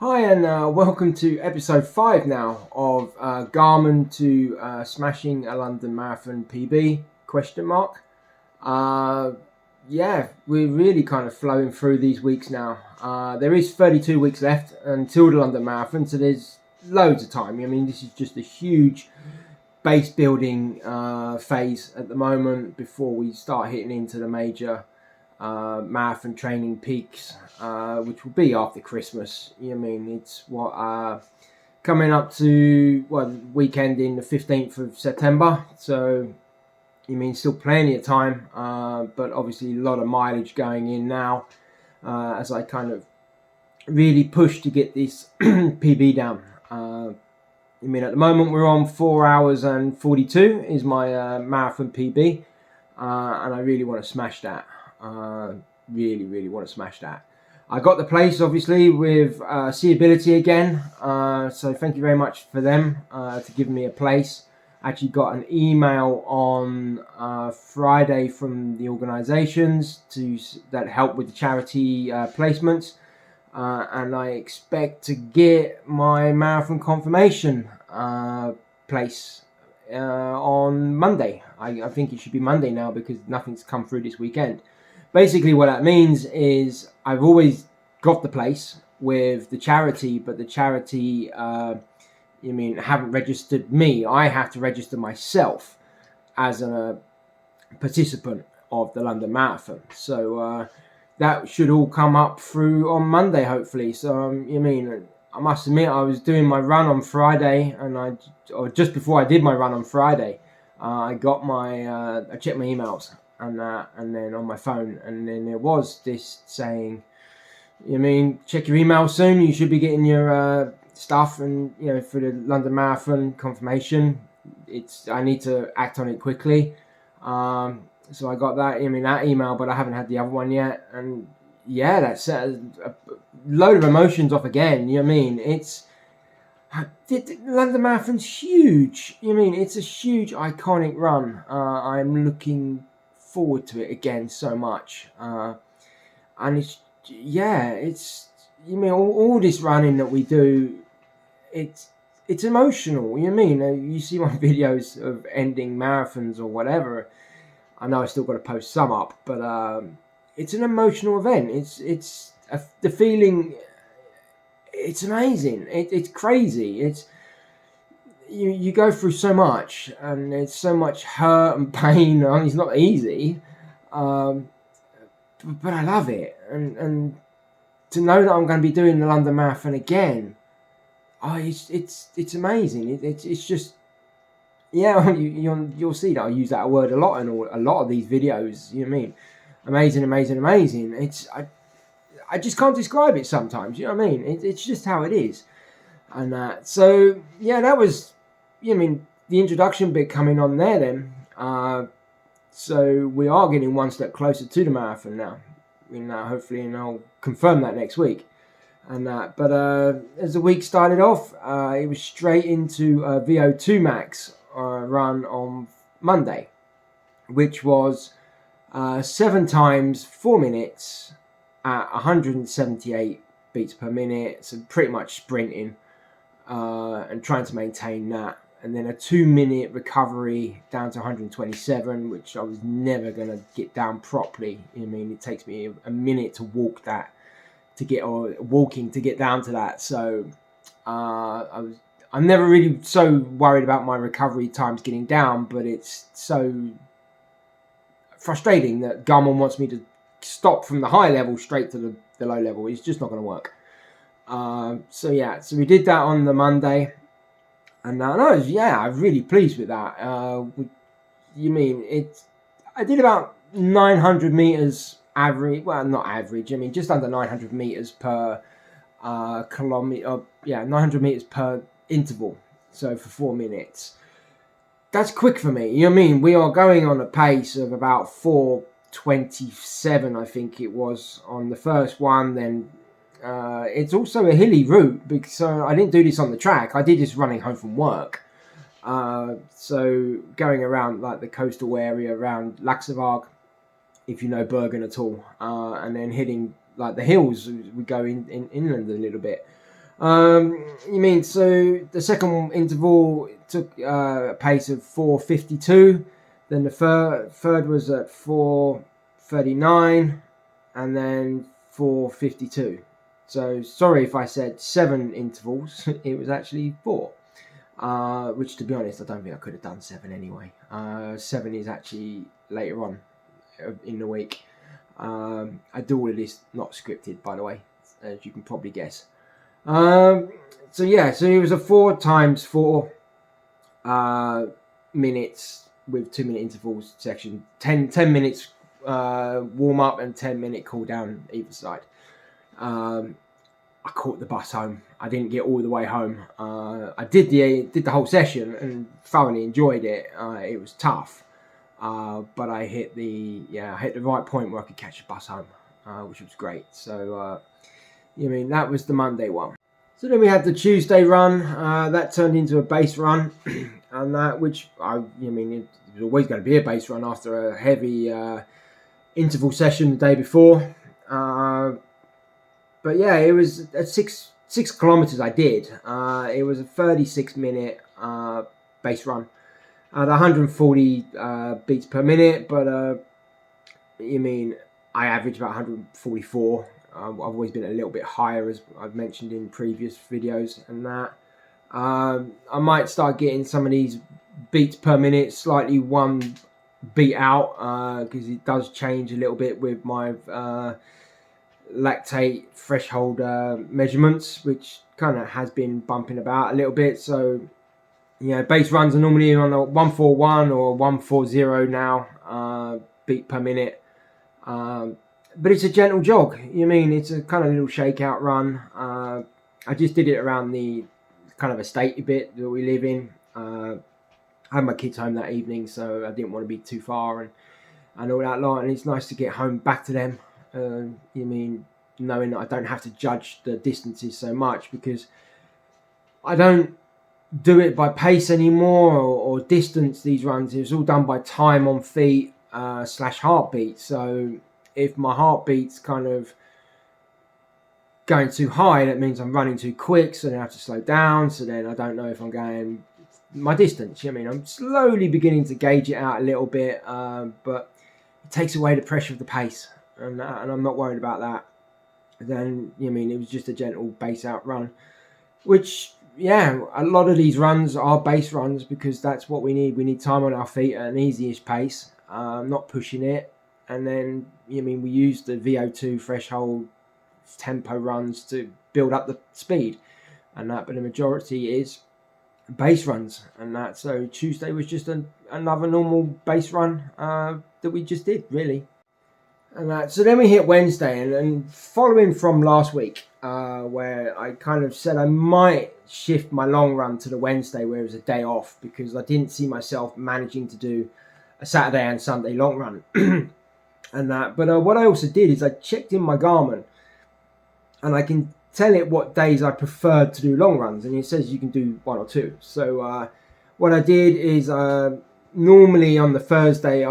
Hi and welcome to episode 5 now of Garmin to smashing a London Marathon PB question mark. Uh, yeah, we're really kind of flowing through these weeks now. There is 32 weeks left until the London Marathon, so there's loads of time. I mean, this is just a huge base building phase at the moment before we start hitting into the major marathon training peaks, which will be after Christmas. I mean, it's coming up to weekend in the 15th of September. So still plenty of time, but obviously a lot of mileage going in now as I kind of really push to get this PB down. At the moment we're on 4 hours and 42 is my marathon PB, and I really want to smash that. Really want to smash that. I got the place obviously with Seeability again, so thank you very much for them to give me a place. Actually got an email on Friday from the organisations that help with the charity placements. And I expect to get my marathon confirmation place on Monday. I think it should be Monday now because nothing's come through this weekend. Basically, what that means is I've always got the place with the charity, but the charity, haven't registered me. I have to register myself as a participant of the London Marathon. So that should all come up through on Monday, hopefully. So, I must admit, I was doing my run on Friday, or just before I did my run on Friday, I got I checked my emails and then on my phone, and then there was this saying, check your email soon. You should be getting your stuff, and for the London Marathon confirmation, I need to act on it quickly. So I got that email, but I haven't had the other one yet. And yeah, that's a load of emotions off again. The London Marathon's huge. It's a huge, iconic run. I'm looking forward to it again so much. And all this running that we do, it's emotional. You see my videos of ending marathons or whatever. I know I still got to post some up, but it's an emotional event. The feeling. It's amazing. It's crazy. You go through so much, and it's so much hurt and pain. It's not easy, but I love it. And to know that I'm going to be doing the London Marathon again, it's amazing. It's just. Yeah, you'll see that I use that word a lot in a lot of these videos. Amazing. I just can't describe it sometimes. It's just how it is. And so yeah, that was the introduction bit coming on there. Then so we are getting one step closer to the marathon now. Hopefully, and I'll confirm that next week. And but as the week started off, it was straight into VO2 max run on Monday, which was 7 times 4 minutes at 178 beats per minute. So pretty much sprinting and trying to maintain that. And then a 2-minute recovery down to 127, which I was never going to get down properly. It takes me a minute to walk that, to get down to that. So I'm never really so worried about my recovery times getting down, but it's so frustrating that Garmin wants me to stop from the high level straight to the low level. It's just not going to work. So we did that on the Monday, and I'm really pleased with that. I did about 900 meters average. Well, not average. Just under 900 meters per kilometer. 900 meters per interval. So for 4 minutes. That's quick for me. We are going on a pace of about 4:27, I think it was on the first one. Then it's also a hilly route, because I didn't do this on the track. I did this running home from work. So going around like the coastal area around Laxevåg, if you know Bergen at all, and then hitting like the hills, we go inland a little bit. You mean, so the second interval took a pace of 4:52, then the third was at 4:39, and then 4:52. So sorry if I said 7 intervals, it was actually 4. Which, to be honest, I don't think I could have done 7 anyway. 7 is actually later on in the week. I do all of this not scripted, by the way, as you can probably guess. So it was a 4 times 4 minutes with 2-minute intervals section. 10 minutes warm up and 10-minute cool down either side. I caught the bus home. I didn't get all the way home. I did the whole session and thoroughly enjoyed it. It was tough, but I hit the right point where I could catch a bus home, which was great. So that was the Monday one. So then we had the Tuesday run. That turned into a base run, and it was always going to be a base run after a heavy interval session the day before. But yeah, it was at 6 kilometers I did. It was a 36-minute base run at 140 beats per minute, but I averaged about 144. I've always been a little bit higher, as I've mentioned in previous videos, and that I might start getting some of these beats per minute slightly one beat out, because it does change a little bit with my lactate threshold measurements, which kind of has been bumping about a little bit. So base runs are normally on a 141 or 140 now beat per minute, but it's a gentle jog. It's a kind of little shakeout run. I just did it around the kind of estate bit that we live in. I had my kids home that evening, so I didn't want to be too far and all that lot, and it's nice to get home back to them. Knowing that I don't have to judge the distances so much, because I don't do it by pace anymore or distance. These runs, it's all done by time on feet / heartbeat. So if my heartbeat's kind of going too high, that means I'm running too quick, so then I have to slow down. So then I don't know if I'm going my distance. I'm slowly beginning to gauge it out a little bit, but it takes away the pressure of the pace. And I'm not worried about that. Then it was just a gentle base out run, which a lot of these runs are base runs because that's what we need. We need time on our feet at an easy-ish pace, not pushing it. And then we use the VO2 threshold tempo runs to build up the speed, and that. But the majority is base runs, and that. So Tuesday was just another normal base run that we just did, really. And so then we hit Wednesday, and following from last week, where I kind of said I might shift my long run to the Wednesday, where it was a day off, because I didn't see myself managing to do a Saturday and Sunday long run. And that. But what I also did is I checked in my Garmin, and I can tell it what days I preferred to do long runs, and it says you can do 1 or 2. So what I did is normally on the Thursday,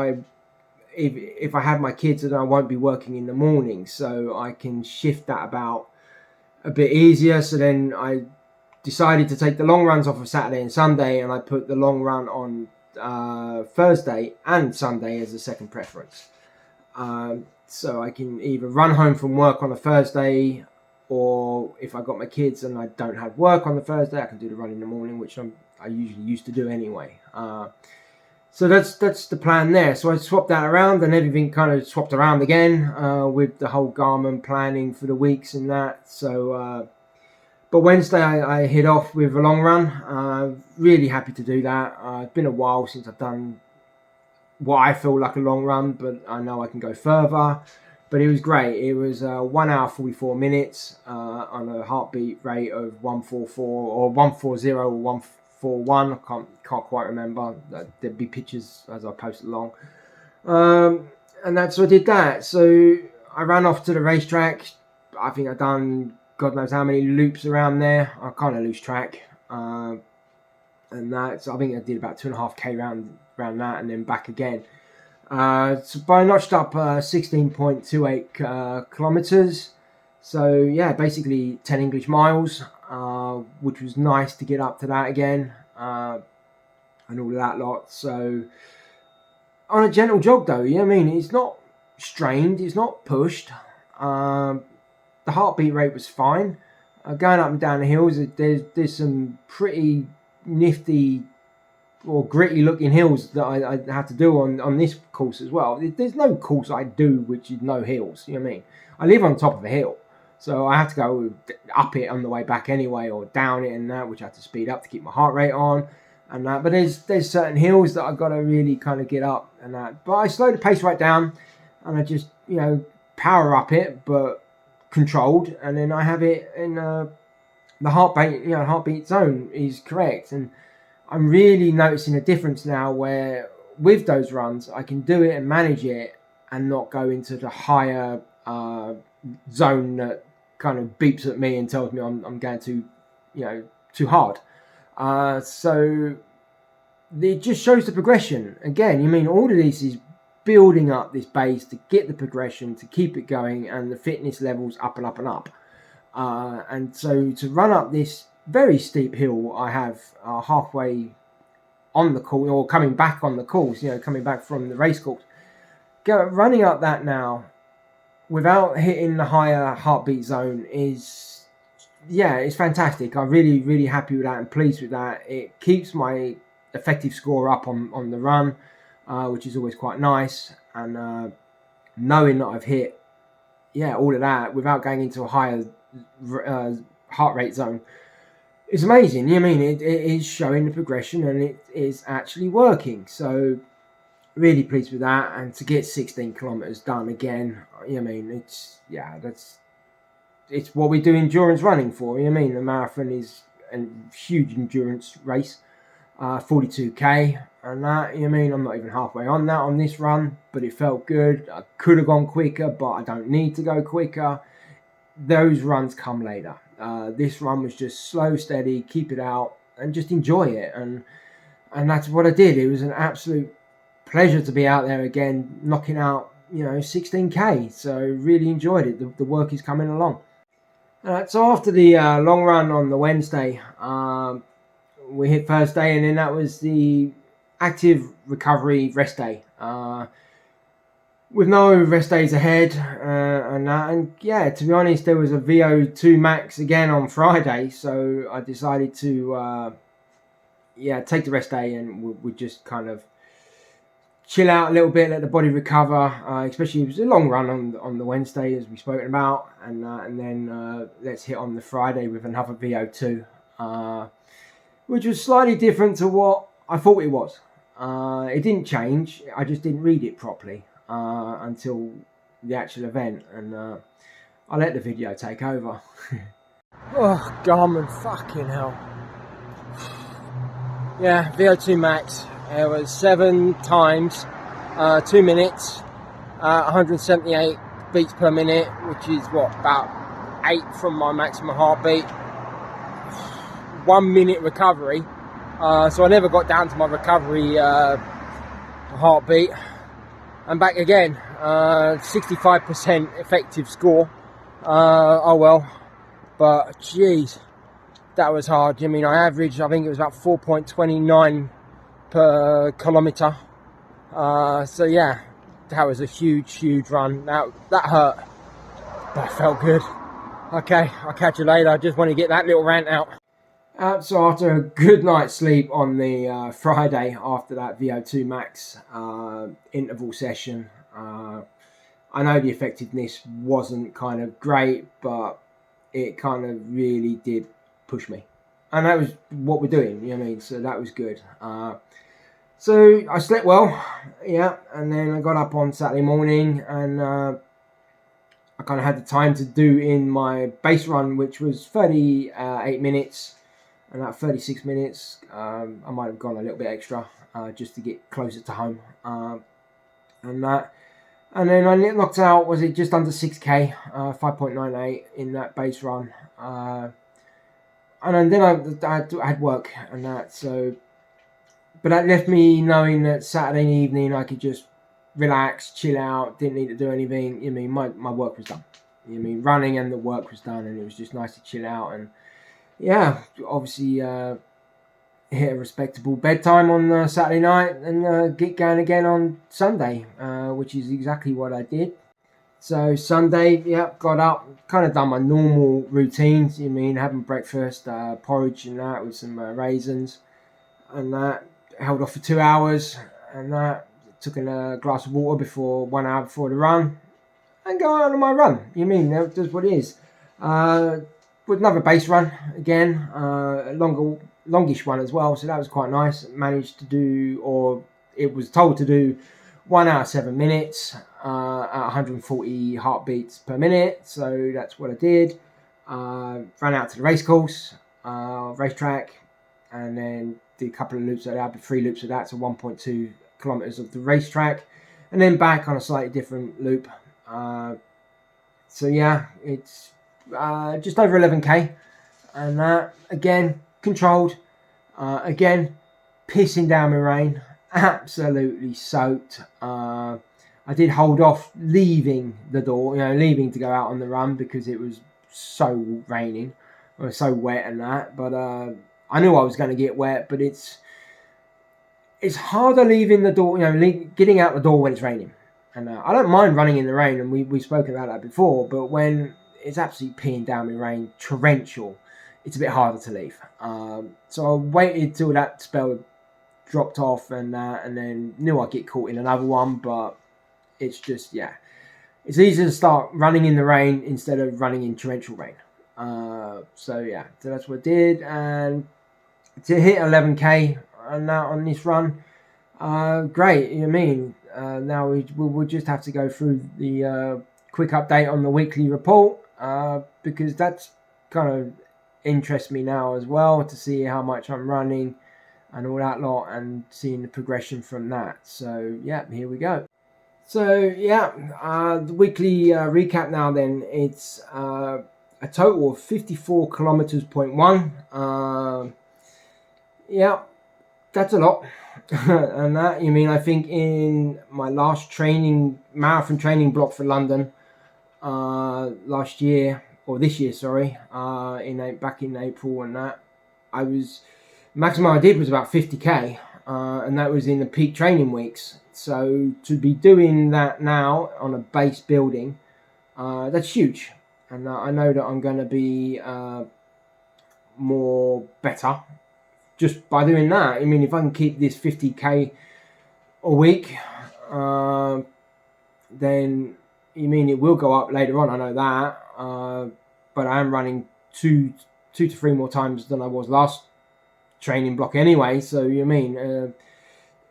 if I had my kids, then I won't be working in the morning, so I can shift that about a bit easier. So then I decided to take the long runs off of Saturday and Sunday, and I put the long run on Thursday and Sunday as a second preference. So I can either run home from work on a Thursday, or if I got my kids and I don't have work on the Thursday, I can do the run in the morning, which I usually used to do anyway. So that's the plan there. So I swapped that around, and everything kind of swapped around again with the whole Garmin planning for the weeks and that. So, but Wednesday I hit off with a long run. Really happy to do that. It's been a while since I've done what I feel like a long run, but I know I can go further. But it was great. It was 1 hour 44 minutes on a heartbeat rate of 144 or 140 or 141. I can't quite remember. There'd be pictures as I post along. And that's so I did that. So I ran off to the racetrack. I think I've done God knows how many loops around there. I kind of lose track. And that. So I think I did about 2.5k round that, and then back again. So I notched up 16.28 kilometers. So yeah, basically 10 English miles, which was nice to get up to that again, and all of that lot. So on a gentle jog though, I mean, it's not strained, it's not pushed. The heartbeat rate was fine. Going up and down the hills, there's some pretty nifty or gritty looking hills that I have to do on this course as well. There's no course I do which is no hills, you know what I mean? I live on top of a hill, so I have to go up it on the way back anyway, or down it and that, which I have to speed up to keep my heart rate on and that. But there's certain hills that I've got to really kind of get up and that. But I slow the pace right down, and I just, power up it, but controlled, and then I have it in the heartbeat zone is correct. And I'm really noticing a difference now where with those runs I can do it and manage it and not go into the higher zone that kind of beeps at me and tells me I'm going too hard. So it just shows the progression. Again, all of this is building up this base to get the progression, to keep it going, and the fitness levels up and up and up. And so to run up this very steep hill I have halfway on the course, or coming back on the course, coming back from the race course, running up that now without hitting the higher heartbeat zone is, it's fantastic. I'm really, really happy with that and pleased with that. It keeps my effective score up on the run, which is always quite nice. And knowing that I've hit, all of that without going into a higher heart rate zone, it's amazing. It is showing the progression and it is actually working. So really pleased with that. And to get 16 kilometers done again, it's what we do endurance running for. The marathon is a huge endurance race, 42k, and that, I'm not even halfway on that on this run, but it felt good. I could have gone quicker, but I don't need to go quicker. Those runs come later. This run was just slow, steady, keep it out, and just enjoy it. And that's what I did. It was an absolute pleasure to be out there again, knocking out 16k. So really enjoyed it. The work is coming along. So after the long run on the Wednesday, we hit Thursday, and then that was the active recovery rest day. With no rest days ahead, and to be honest, there was a VO2 max again on Friday, so I decided to take the rest day, and we just kind of chill out a little bit, let the body recover. Especially it was a long run on the Wednesday, as we've spoken about, and then let's hit on the Friday with another VO2, which was slightly different to what I thought it was. It didn't change. I just didn't read it properly until the actual event, and I let the video take over. Oh, Garmin, fucking hell. Yeah, VO2 max. It was 7 times 2 minutes, 178 beats per minute, which is about 8 from my maximum heartbeat. 1 minute recovery, so I never got down to my recovery heartbeat. And back again, 65% effective score. Oh well, but geez, that was hard. I averaged, I think it was about 4.29 per kilometre. So yeah, that was a huge run. That hurt, but it felt good. Okay, I'll catch you later. I just want to get that little rant out. So after a good night's sleep on the Friday after that VO2 max interval session, I know the effectiveness wasn't kind of great, but it kind of really did push me. And that was what we're doing, so that was good. So I slept well, and then I got up on Saturday morning, and I kind of had the time to do in my base run, which was 38 minutes. And at 36 minutes, I might have gone a little bit extra just to get closer to home. And then I knocked out, was it just under 6k, 5.98 in that base run. And then I had work and that, so. But that left me knowing that Saturday evening I could just relax, chill out, didn't need to do anything. My work was done. You mean running and the work was done, and it was just nice to chill out. And yeah, obviously hit a respectable bedtime on Saturday night and get going again on Sunday, which is exactly what I did. So Sunday, yeah, got up, kind of done my normal routines. You mean having breakfast, porridge and that with some raisins, and that held off for 2 hours, and that took a glass of water before 1 hour before the run, and go out on my run. You mean that's what it is. With another base run again, a longish one as well. So that was quite nice. Managed to do, or it was told to do, 1 hour 7 minutes at 140 heartbeats per minute. So that's what I did. Ran out to the race course, racetrack, and then did a couple of loops of that, 3 loops of that, so 1.2 kilometers of the racetrack, and then back on a slightly different loop. So yeah, it's just over 11k, and that again controlled. Again, pissing down with rain, absolutely soaked. I did hold off leaving the door, leaving to go out on the run because it was so raining, or so wet and that. But I knew I was going to get wet. But it's harder leaving the door, getting out the door when it's raining. And I don't mind running in the rain, and we've spoken about that before. But when it's absolutely peeing down with rain, torrential, it's a bit harder to leave. So I waited till that spell dropped off, and then knew I'd get caught in another one. But it's just, it's easier to start running in the rain instead of running in torrential rain. So that's what I did, and to hit 11k on this run, great. Now we'll just have to go through the quick update on the weekly report, because that's kind of interests me now as well, to see how much I'm running and all that lot, and seeing the progression from that. So here we go. So the weekly recap now. Then it's a total of 54 kilometers, 0.1. That's a lot. And that, I think in my last marathon training block for London last year, or this year, sorry, back in April, and that maximum I did was about 50k, and that was in the peak training weeks. So to be doing that now on a base building, that's huge, and I know that I'm going to be better just by doing that. If I can keep this 50k a week, then it will go up later on. I know that, but I am running two to three more times than I was last training block anyway. So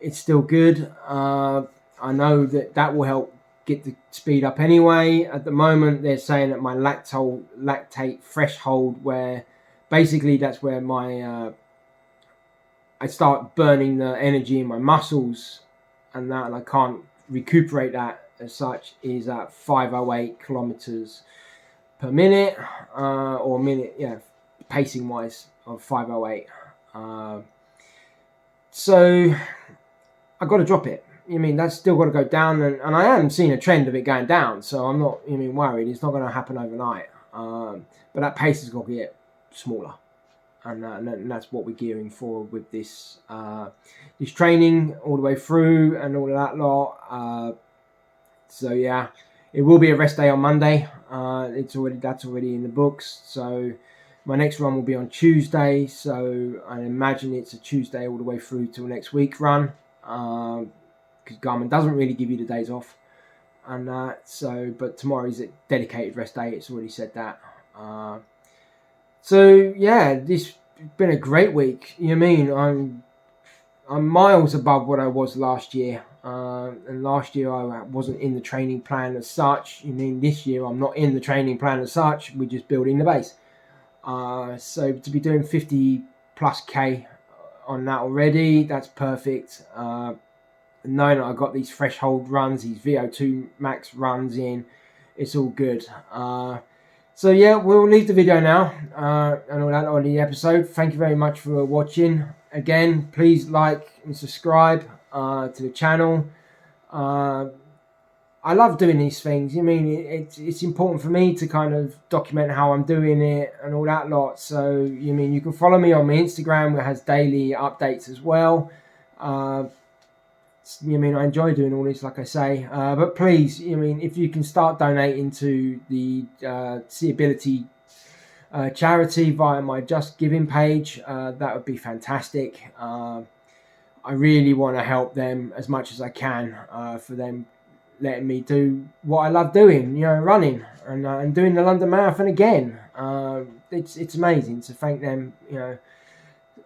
it's still good. I know that will help get the speed up anyway. At the moment, they're saying that my lactate threshold, where basically that's where my I start burning the energy in my muscles, and I can't recuperate that as such, is at 508 kilometers per minute, or minute, pacing wise, of 508. So I got to drop it. That's still got to go down, and I am seeing a trend of it going down. So I'm not, worried. It's not going to happen overnight. But that pace has got to get smaller, and that's what we're gearing for with this training all the way through and all of that lot. So it will be a rest day on Monday. That's already in the books. So my next run will be on Tuesday. So I imagine it's a Tuesday all the way through till next week run, because Garmin doesn't really give you the days off, and that. So, but tomorrow is a dedicated rest day. It's already said that. This has been a great week. I'm miles above what I was last year. And last year I wasn't in the training plan as such. This year I'm not in the training plan as such. We're just building the base. So to be doing 50 plus K on that already, that's perfect. Knowing that I got these threshold runs, these VO2 max runs in, it's all good. So we'll leave the video now, and all that on the episode. Thank you very much for watching. Again, please like and subscribe to the channel. I I love doing these things. I mean, it's important for me to kind of document how I'm doing it and all that lot. So, you can follow me on my Instagram, which has daily updates as well. I enjoy doing all this, like I say. But please, if you can start donating to the Seeability charity via my Just Giving page, that would be fantastic. I really want to help them as much as I can for them letting me do what I love doing, running and doing the London Marathon again. It's amazing to thank them,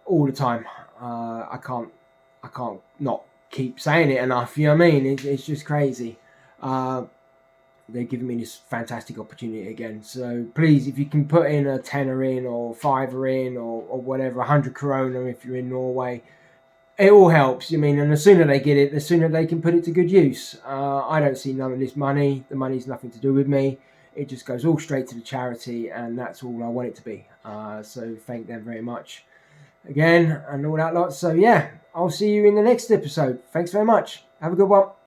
all the time. I can't not keep saying it enough. You know what I mean? It's just crazy. They're giving me this fantastic opportunity again. So please, if you can put in a tenner in or fiver in or whatever, 100 krona if you're in Norway, it all helps. And the sooner they get it, the sooner they can put it to good use. I don't see none of this money. The money's nothing to do with me. It just goes all straight to the charity, and that's all I want it to be. So thank them very much again and all that lot. So yeah, I'll see you in the next episode. Thanks very much. Have a good one.